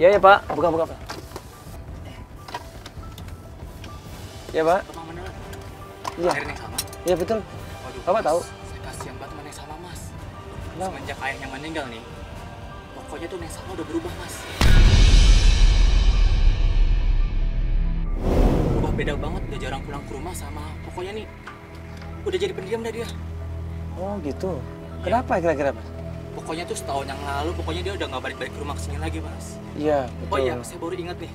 Iya ya Pak, buka Pak. Iya Pak. Iya. Iya betul. Waduh, Bapak tahu? Saya kasihan banget sama Neng Salma, Mas. Kenapa? Semenjak ayahnya meninggal nih, pokoknya tuh Neng Salma udah berubah, Mas. Berubah beda banget, udah jarang pulang ke rumah sama pokoknya nih, udah jadi pendiam dah dia. Oh gitu. Kenapa kira-kira Mas? Pokoknya tuh setahun yang lalu, pokoknya dia udah nggak balik-balik ke rumah kesini lagi, Mas. Iya, betul. Oh iya, saya baru ingat nih.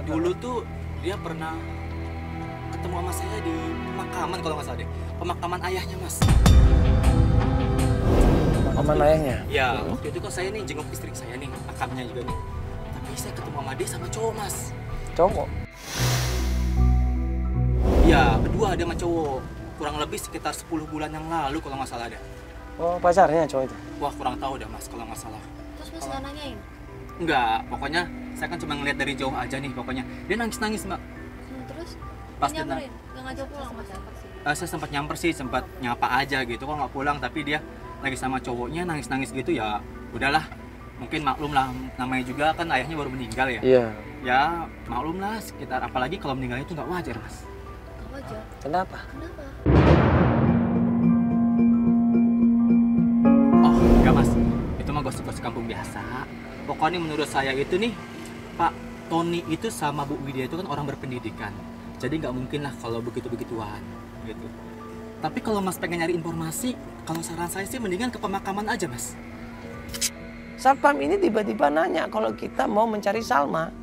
Dulu tuh dia pernah ketemu sama saya di pemakaman kalau nggak salah deh. Pemakaman ayahnya, Mas. Pemakaman ayahnya? Ya, waktu itu kan saya nih jenguk istri saya nih, makamnya juga nih. Tapi saya ketemu sama dia sama cowok, Mas. Cowok? Iya, berdua ada sama cowok. Kurang lebih sekitar 10 bulan yang lalu kalau nggak salah deh. Oh, pacarnya cowok itu? Wah, kurang tahu dah, Mas, kalau nggak salah. Terus Mas nggak nanyain? Enggak, pokoknya saya kan cuma ngeliat dari jauh aja nih, pokoknya. Dia nangis-nangis, Mbak. Terus? Pas Dia nyamperin? Nggak ngajak pulang Mas? Saya sempat nyamper sih, sempat nyapa aja gitu, kok nggak pulang, tapi dia lagi sama cowoknya nangis-nangis gitu, ya udahlah, mungkin maklum lah, namanya juga kan ayahnya baru meninggal ya. Iya. Ya maklum lah, sekitar apalagi kalau meninggal itu nggak wajar, Mas. Nggak wajar. Kenapa? Kenapa? Oh enggak, Mas, itu mah gosip-gosip kampung biasa. Pokoknya menurut saya itu nih, Pak Tony itu sama Bu Widya itu kan orang berpendidikan, jadi nggak mungkin lah kalau begitu-begituan gitu. Tapi kalau Mas pengen nyari informasi, kalau saran saya sih mendingan ke pemakaman aja, Mas. Satpam ini tiba-tiba nanya kalau kita mau mencari Salma.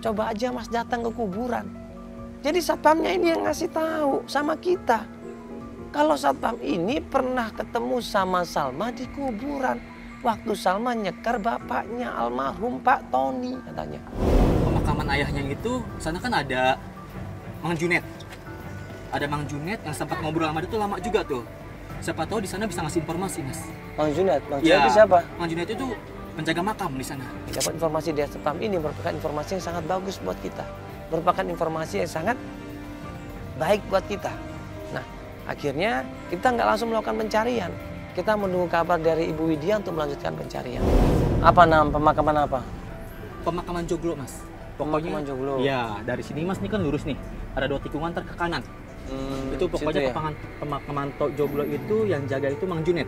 Coba aja Mas datang ke kuburan. Jadi satpamnya ini yang ngasih tahu sama kita. Kalau satpam ini pernah ketemu sama Salma di kuburan. Waktu Salma nyekar bapaknya almarhum Pak Tony katanya. Pemakaman ayahnya itu, sana kan ada Mang Junet. Ada Mang Junet yang sempat ngobrol sama dia tuh lama juga tuh. Siapa tahu di sana bisa ngasih informasi, Mas. Mang Junet? Mang Ya, Junet itu siapa? Mang Junet itu penjaga makam di sana. Dapat informasi dari satpam ini merupakan informasi yang sangat bagus buat kita. Merupakan informasi yang sangat baik buat kita. Nah, akhirnya kita nggak langsung melakukan pencarian. Kita menunggu kabar dari Ibu Widya untuk melanjutkan pencarian. Apa nama pemakaman apa? Pemakaman Joglo, Mas. Pemakaman Joglo. Ya, dari sini Mas, ini kan lurus nih. Ada 2 tikungan ke kanan. Itu pokoknya ya? pemakaman Joglo itu yang jaga itu Mang Junet.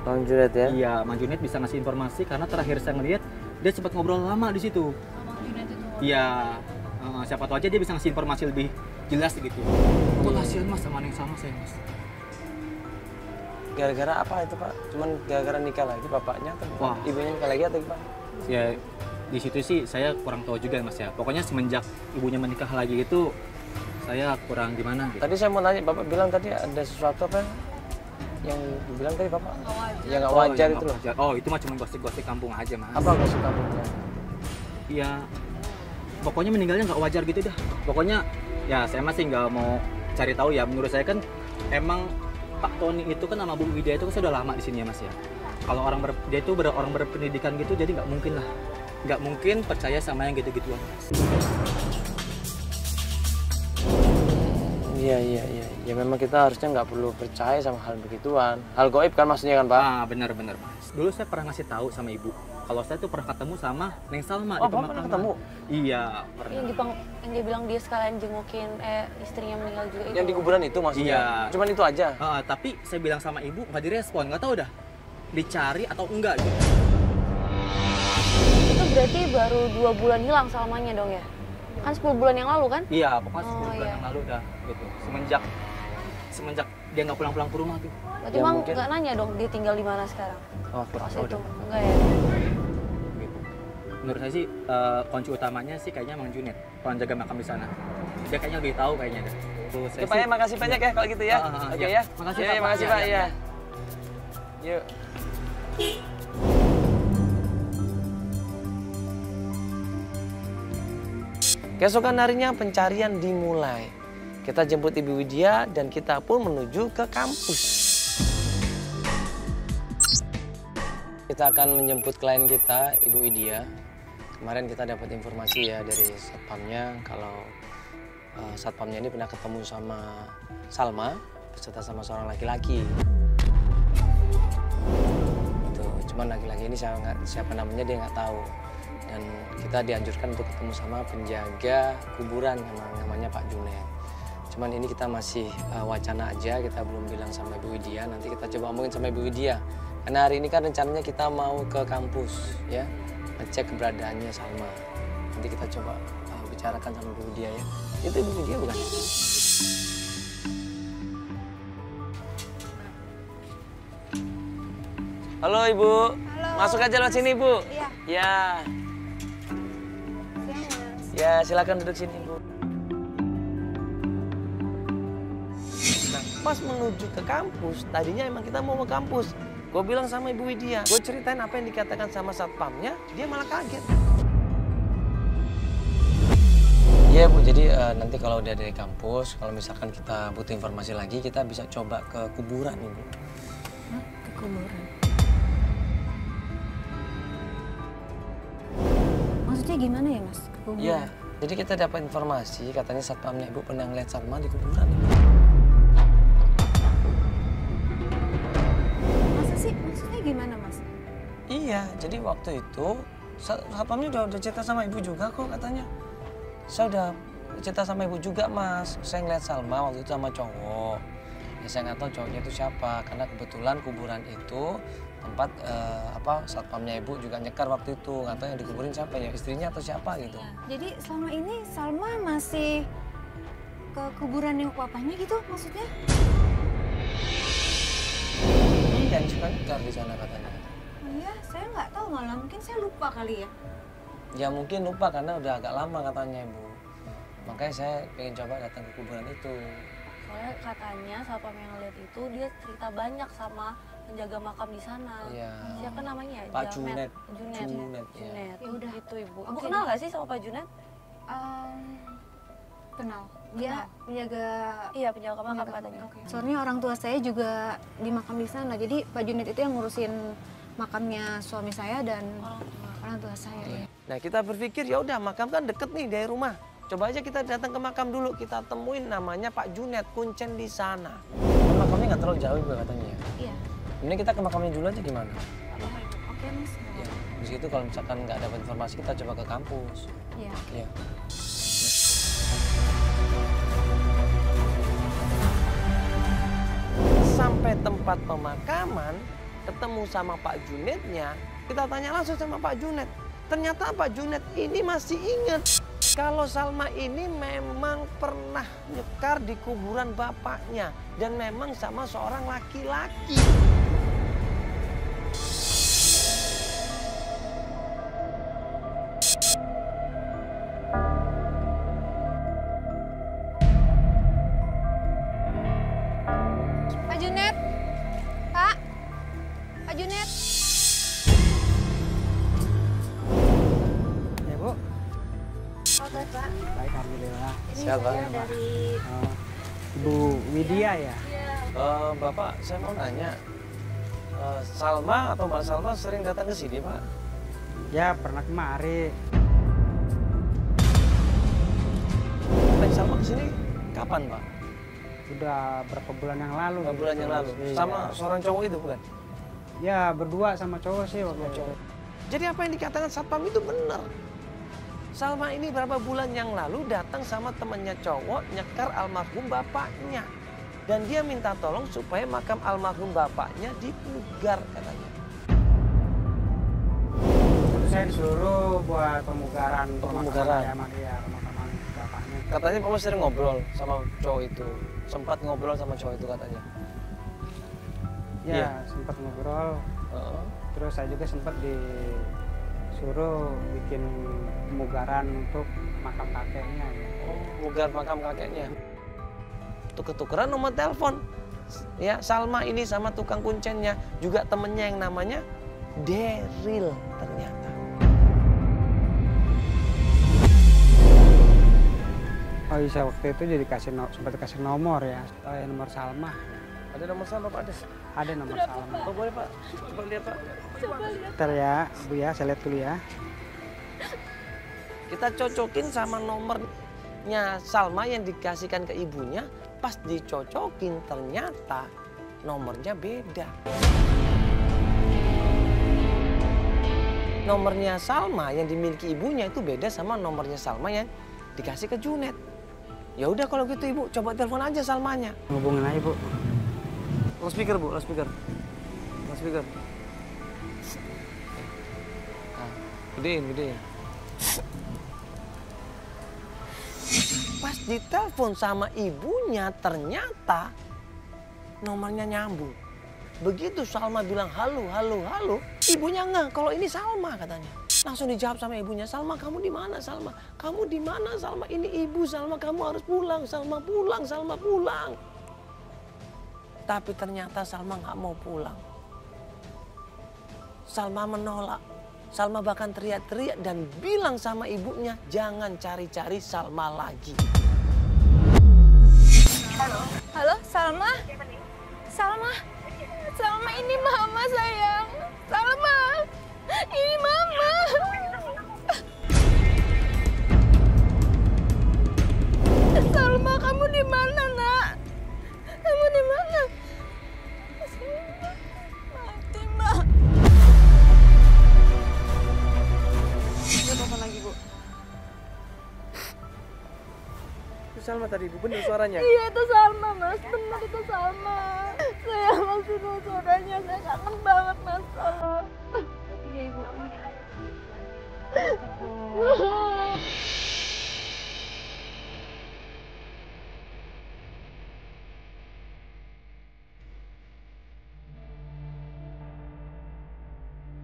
Mang Junet ya? Iya, Mang Junet bisa ngasih informasi karena terakhir saya ngeliat dia sempat ngobrol lama di situ. Mang Junet itu? Iya, siapa tahu aja dia bisa ngasih informasi lebih jelas gitu. Kok kasihan Mas sama yang sama saya, Mas. Gara-gara apa itu Pak? Cuman gara-gara nikah lagi bapaknya atau Wah. ibunya nikah lagi atau gimana? Ya di situ sih saya kurang tahu juga, Mas ya. Pokoknya semenjak ibunya menikah lagi itu saya kurang gimana gitu. Tadi saya mau nanya, Bapak bilang tadi ada sesuatu apa yang dibilang tadi Bapak? Nggak wajar. Yang nggak wajar yang itu nggak loh. wajar. Oh, itu mah cuma gosip-gosip kampung aja, Mas. Apa maksud kamu? Iya, pokoknya meninggalnya nggak wajar gitu dah. Pokoknya ya saya masih nggak mau cari tahu ya. Menurut saya kan emang Pak Tony itu kan sama Bu Widya itu kan sudah lama di sini ya, Mas ya. Kalau dia itu orang berpendidikan gitu, jadi nggak mungkin lah, nggak mungkin percaya sama yang gitu-gituan, Mas. Iya. Ya memang kita harusnya nggak perlu percaya sama hal begituan. Hal gaib kan maksudnya kan Pak? Ah, benar, Mas. Dulu saya pernah ngasih tahu sama Ibu kalau saya tuh pernah ketemu sama Neng Salma di Oh, Bapak pemakaman. pernah ketemu? Iya, pernah. Yang dia bilang dia sekalian jengukin istrinya meninggal juga itu. Yang di kuburan itu maksudnya? Iya. Cuman itu aja? Tapi saya bilang sama Ibu nggak direspon, nggak tahu dah dicari atau enggak gitu. Itu berarti baru 2 bulan hilang Salmanya dong ya? Kan 10 bulan yang lalu kan? Iya, pokoknya 10 Oh, bulan iya. yang lalu dah gitu. Semenjak dia nggak pulang-pulang ke rumah tuh. Berarti Ya, Mang mungkin. nggak nanya dong dia tinggal di mana sekarang? Oh, kurang Pas tahu itu deh. enggak ya? Gitu. Menurut saya sih kunci utamanya sih kayaknya Mang Junet, orang jaga makam di sana. Dia kayaknya lebih tahu kayaknya deh. Tuh, saya Oke Pak ya, makasih banyak ya kalau gitu ya. Oke iya. ya. Makasih, Iya, Pak. makasih Iya, Pak. iya. Iya. Yuk. Keesokan harinya pencarian dimulai. Kita jemput Ibu Widya dan kita pun menuju ke kampus. Kita akan menjemput klien kita, Ibu Widya. Kemarin kita dapat informasi ya dari satpamnya kalau satpamnya ini pernah ketemu sama Salma beserta sama seorang laki-laki. Itu, cuman laki-laki ini siapa namanya dia nggak tahu. Dan kita dianjurkan untuk ketemu sama penjaga kuburan namanya Pak Junet. Cuman ini kita masih wacana aja, kita belum bilang sama Ibu Widya. Nanti kita coba omongin sama Ibu Widya. Karena hari ini kan rencananya kita mau ke kampus ya, ngecek keberadaannya Salma. Nanti kita coba bicarakan sama Ibu Widya ya. Itu Ibu Widya bukan? Halo Ibu. Halo. Masuk aja lewat sini Ibu. Iya. Ya. Siang, Mas. Ya silakan duduk sini Bu. Nah, pas menuju ke kampus, tadinya emang kita mau ke kampus. Gue bilang sama Ibu Widya, gue ceritain apa yang dikatakan sama satpamnya, dia malah kaget. Iya Bu, jadi nanti kalau udah dari kampus, kalau misalkan kita butuh informasi lagi, kita bisa coba ke kuburan Ibu. Hah? Ke kuburan? Maksudnya gimana ya Mas? Ke kuburan? Iya, jadi kita dapat informasi, katanya satpamnya Ibu pernah ngeliat Salma di kuburan Ibu. Masa sih? Maksudnya gimana Mas? Iya, jadi waktu itu satpamnya udah cerita sama Ibu juga kok katanya. Saya udah cerita sama Ibu juga Mas, saya ngeliat Salma waktu itu sama cowok. Ya saya nggak tahu cowoknya itu siapa, karena kebetulan kuburan itu tempat satpamnya Ibu juga nyekar waktu itu. Nggak tahu yang dikuburin siapa ya, istrinya atau siapa gitu. Jadi selama ini Salma masih ke kuburan yang papanya gitu maksudnya? Iya, suka nyekar di sana katanya. Oh iya, saya nggak tahu malah. Mungkin saya lupa kali ya. Ya mungkin lupa karena udah agak lama katanya Ibu. Makanya saya pengen coba datang ke kuburan itu. Soalnya katanya satpam yang lihat itu dia cerita banyak sama penjaga makam di sana. Iya. Siapa namanya ya? Pak Junet. Junet. Junet, ya. Junet. Ya udah. Gitu Ibu. Oke. Ibu kenal nggak sih sama Pak Junet? Kenal. Dia penjaga. Iya, penjaga makam katanya. Oke. Soalnya orang tua saya juga di makam di sana. Jadi Pak Junet itu yang ngurusin makamnya suami saya dan orang tua saya. Iya. Nah kita berpikir ya udah makam kan deket nih dari rumah. Coba aja kita datang ke makam dulu, kita temuin namanya Pak Junet, kuncen di sana. Makamnya nggak terlalu jauh Ibu katanya ya. Iya. Ini kita ke makamnya dulu aja gimana? Oke Mas. Ya. Di situ kalau misalkan nggak dapat informasi kita coba ke kampus. Iya. Iya. Sampai tempat pemakaman, ketemu sama Pak Junetnya, kita tanya langsung sama Pak Junet. Ternyata Pak Junet ini masih ingat kalau Salma ini memang pernah nyekar di kuburan bapaknya dan memang sama seorang laki-laki. Pak Junet. Pak. Pak Junet. Ya Bu, Oke Pak. baik alhamdulillah. Ini Siapa? saya dari Ibu Widya ya? Bapak, saya mau nanya, Salma atau Mbak Salma sering datang ke sini, Pak? Ya pernah kemari. Datang Salma ke sini kapan, Pak? Udah berapa bulan yang lalu. Beberapa bulan yang lalu. Iya. Sama seorang cowok itu bukan? Ya berdua sama cowok sih waktu itu. Jadi apa yang dikatakan satpam itu benar. Salma ini berapa bulan yang lalu datang sama temannya cowok nyekar almarhum bapaknya. Dan dia minta tolong supaya makam almarhum bapaknya dipugar katanya. Saya disuruh buat pemugaran. Pemugaran. Pemakaman bapaknya. Katanya Bapak sering ngobrol sama cowok itu. Sempat ngobrol sama cowok itu katanya. Ya Iya. sempat ngobrol. Heeh. Terus saya juga sempat disuruh bikin pemugaran untuk makam kakeknya. Ya. Pugar makam kakeknya. Tuker-tukeran nomor telepon. Ya, Salma ini sama tukang kuncennya juga temennya yang namanya Daryl ternyata. Oh iya waktu itu jadi sempat dikasih nomor ya. Nomor Salma. Ada nomor Salma Pak Des? Ada nomor Salma. Oh boleh Pak, coba lihat Pak. Bentar ya Bu ya, saya lihat dulu ya. Kita cocokin sama nomornya Salma yang dikasihkan ke ibunya. Pas dicocokin ternyata nomornya beda. Nomornya Salma yang dimiliki ibunya itu beda sama nomornya Salma yang dikasih ke Junet. Ya udah kalau gitu ibu, coba telepon aja Salmanya. Hubungin aja bu. Loudspeaker bu, loudspeaker. Loudspeaker. Nah, gedein. Pas ditelepon sama ibunya ternyata nomornya nyambung. Begitu Salma bilang halo, ibunya ngeh kalau ini Salma katanya. Langsung dijawab sama ibunya, Salma kamu di mana Salma? Kamu di mana Salma? Ini ibu Salma, kamu harus pulang. Salma pulang. Tapi ternyata Salma nggak mau pulang. Salma menolak. Salma bahkan teriak-teriak dan bilang sama ibunya, jangan cari-cari Salma lagi. Halo, Salma? Salma ini mama sayang. Salma, ini mama. Salma, kamu di mana, Nak? Kamu di mana? Mati, Mak. Ini apa lagi bu? Itu Salma tadi ibu, bener suaranya? Iya, itu Salma, Mas. Benar itu Salma. Saya masih dengar suaranya. Saya kangen banget, Mas. Iya, Ibu.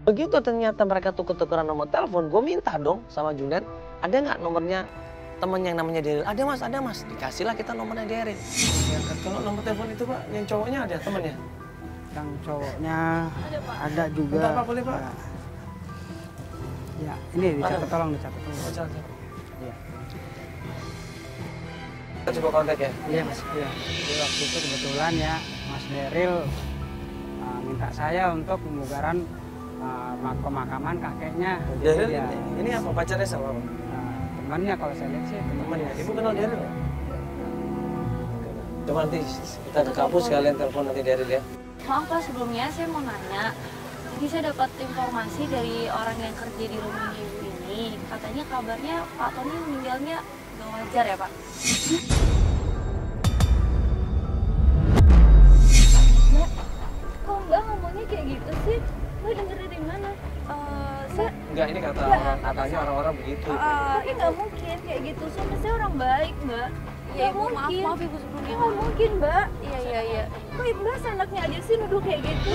Begitu ternyata mereka tuker-tukeran nomor telepon, gue minta dong sama Junet, ada nggak nomornya temen yang namanya Daryl? Ada mas. Dikasihlah kita nomornya Daryl. Ya, kalau nomor telepon itu pak, yang cowoknya ada temennya? Yang cowoknya ada juga. Bentar pak, boleh pak? Ya, ini dicatat, tolong dicatat. Oh, catat. Iya. Kita coba kontak ya? Iya mas. Iya. Jadi waktu itu kebetulan ya Mas Daryl minta saya untuk pembugaran pemakaman kakeknya. Daryl Ya, ini apa pacarnya sama apa? temannya kalau saya lihat sih Temannya. Ibu kenal Daryl nggak? Coba nanti kita ke kampus sekalian telepon nanti Daryl ya. Maaf Pak, sebelumnya saya mau nanya. Jadi saya dapat informasi dari orang yang kerja di rumah ibu ini. Katanya kabarnya Pak Tony meninggalnya gak wajar ya Pak? Mbak, kok Mbak ngomongnya kayak gitu sih? Mbak denger dari mana? Enggak, ini katanya orang-orang begitu. Tapi nggak mungkin kayak gitu. Suami saya orang baik, Mbak. Ya Nggak Ibu, mungkin. maaf Ibu sebelumnya. Nggak mungkin, Mbak. Iya. Kok Mbak seenaknya aja sih nuduh kayak gitu?